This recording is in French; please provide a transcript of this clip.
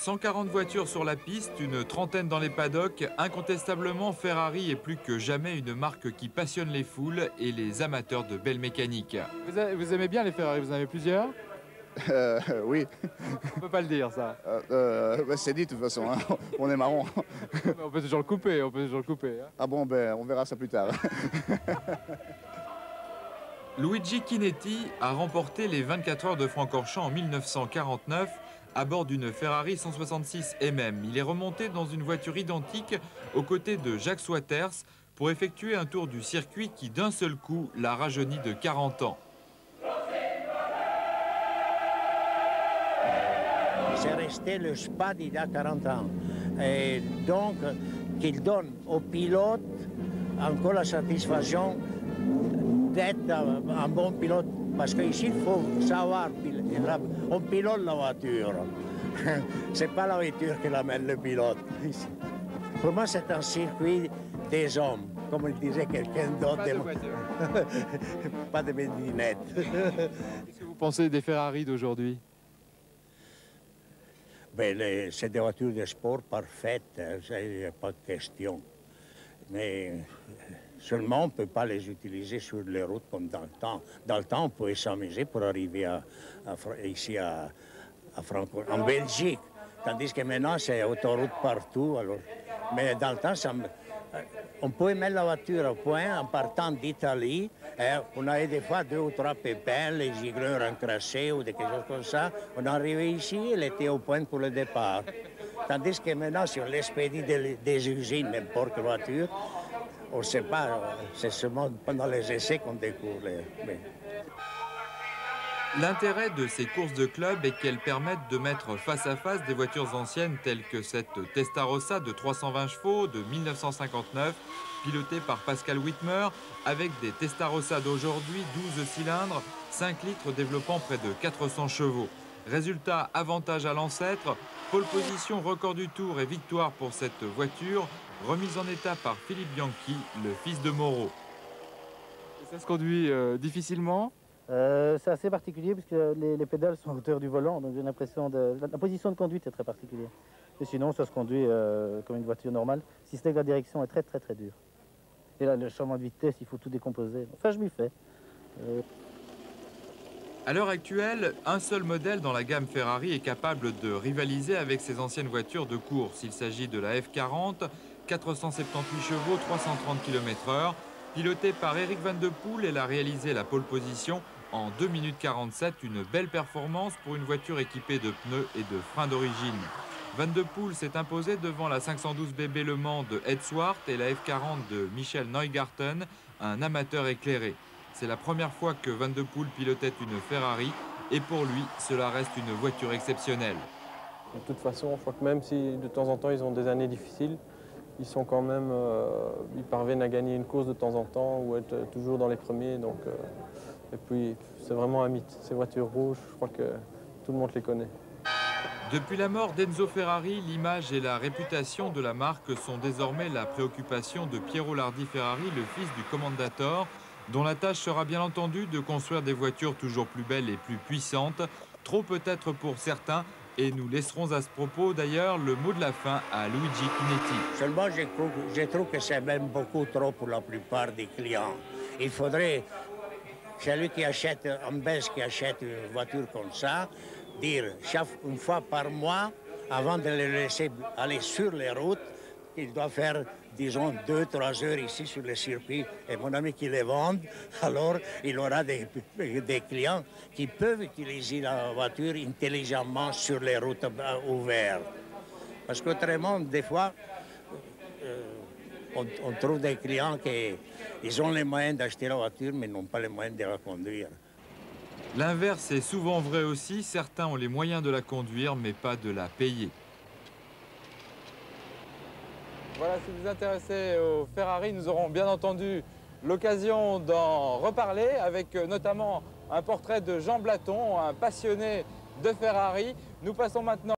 140 voitures sur la piste, une trentaine dans les paddocks. Incontestablement, Ferrari est plus que jamais une marque qui passionne les foules et les amateurs de belle mécanique. Vous aimez bien les Ferrari, vous en avez plusieurs? Oui, On peut pas le dire, ça. c'est dit de toute façon, hein. On est marrant. On peut toujours le couper, on peut toujours le couper. Hein. Ah bon, ben on verra ça plus tard. Luigi Chinetti a remporté les 24 heures de Francorchamps en 1949 à bord d'une Ferrari 166 MM. Il est remonté dans une voiture identique aux côtés de Jacques Swatters pour effectuer un tour du circuit qui d'un seul coup l'a rajeuni de 40 ans. C'est resté le SPA d'il y a 40 ans. Et donc, qu'il donne aux pilotes encore la satisfaction d'être un bon pilote. Parce qu'ici, il faut savoir, on pilote la voiture. C'est pas la voiture qui l'amène le pilote. Pour moi, c'est un circuit des hommes, comme il disait quelqu'un d'autre. Pas de voiture. Pas de médinettes. Qu'est-ce que vous pensez des Ferrari d'aujourd'hui? Ben, c'est des voitures de sport parfaites, il n'y a pas de question. Mais seulement, on ne peut pas les utiliser sur les routes comme dans le temps. Dans le temps, on pouvait s'amuser pour arriver ici en Belgique. Tandis que maintenant, c'est autoroute partout. Alors. Mais dans le temps, on pouvait mettre la voiture au point en partant d'Italie. On avait des fois 2 ou 3 pépins, les gicleurs encrassés ou des choses comme ça. On arrivait ici, elle était au point pour le départ. Tandis que maintenant, si on l'expédie des usines, n'importe quelle voiture, on ne sait pas, c'est seulement pendant les essais qu'on découvre. L'intérêt de ces courses de club est qu'elles permettent de mettre face à face des voitures anciennes telles que cette Testarossa de 320 chevaux de 1959, pilotée par Pascal Whitmer, avec des Testarossa d'aujourd'hui, 12 cylindres, 5 litres développant près de 400 chevaux. Résultat, avantage à l'ancêtre, pole position, record du tour et victoire pour cette voiture, remise en état par Philippe Bianchi, le fils de Moreau. Ça se conduit difficilement? C'est assez particulier parce que les pédales sont à hauteur du volant, donc j'ai l'impression de... La position de conduite est très particulière. Et sinon, ça se conduit comme une voiture normale, si ce n'est que la direction est très dure. Et là, le changement de vitesse, il faut tout décomposer. Enfin, je m'y fais. À l'heure actuelle, un seul modèle dans la gamme Ferrari est capable de rivaliser avec ses anciennes voitures de course. Il s'agit de la F40, 478 chevaux, 330 km/h. Pilotée par Eric Van de Poel, elle a réalisé la pole position en 2 minutes 47, une belle performance pour une voiture équipée de pneus et de freins d'origine. Van de Poel s'est imposé devant la 512 BB Le Mans de Ed Swart et la F40 de Michel Neugarten, un amateur éclairé. C'est la première fois que Van de Poel pilotait une Ferrari et pour lui, cela reste une voiture exceptionnelle. De toute façon, je crois que même si de temps en temps ils ont des années difficiles, ils sont quand même, ils parviennent à gagner une course de temps en temps ou être toujours dans les premiers. Donc, et puis, c'est vraiment un mythe. Ces voitures rouges, je crois que tout le monde les connaît. Depuis la mort d'Enzo Ferrari, l'image et la réputation de la marque sont désormais la préoccupation de Piero Lardi Ferrari, le fils du commendator, dont la tâche sera bien entendu de construire des voitures toujours plus belles et plus puissantes, trop peut-être pour certains, et nous laisserons à ce propos d'ailleurs le mot de la fin à Luigi Chinetti. Seulement, je trouve que c'est même beaucoup trop pour la plupart des clients. Il faudrait, celui qui achète, un Belge qui achète une voiture comme ça, dire une fois par mois, avant de le laisser aller sur les routes, il doit faire, disons, 2-3 heures ici sur le circuit. Et mon ami qui les vend, alors il aura des clients qui peuvent utiliser la voiture intelligemment sur les routes ouvertes. Parce qu'autrement, des fois, on trouve des clients qui ont les moyens d'acheter la voiture, mais n'ont pas les moyens de la conduire. L'inverse est souvent vrai aussi. Certains ont les moyens de la conduire, mais pas de la payer. Voilà, si vous vous intéressez aux Ferrari, nous aurons bien entendu l'occasion d'en reparler avec notamment un portrait de Jean Blaton, un passionné de Ferrari. Nous passons maintenant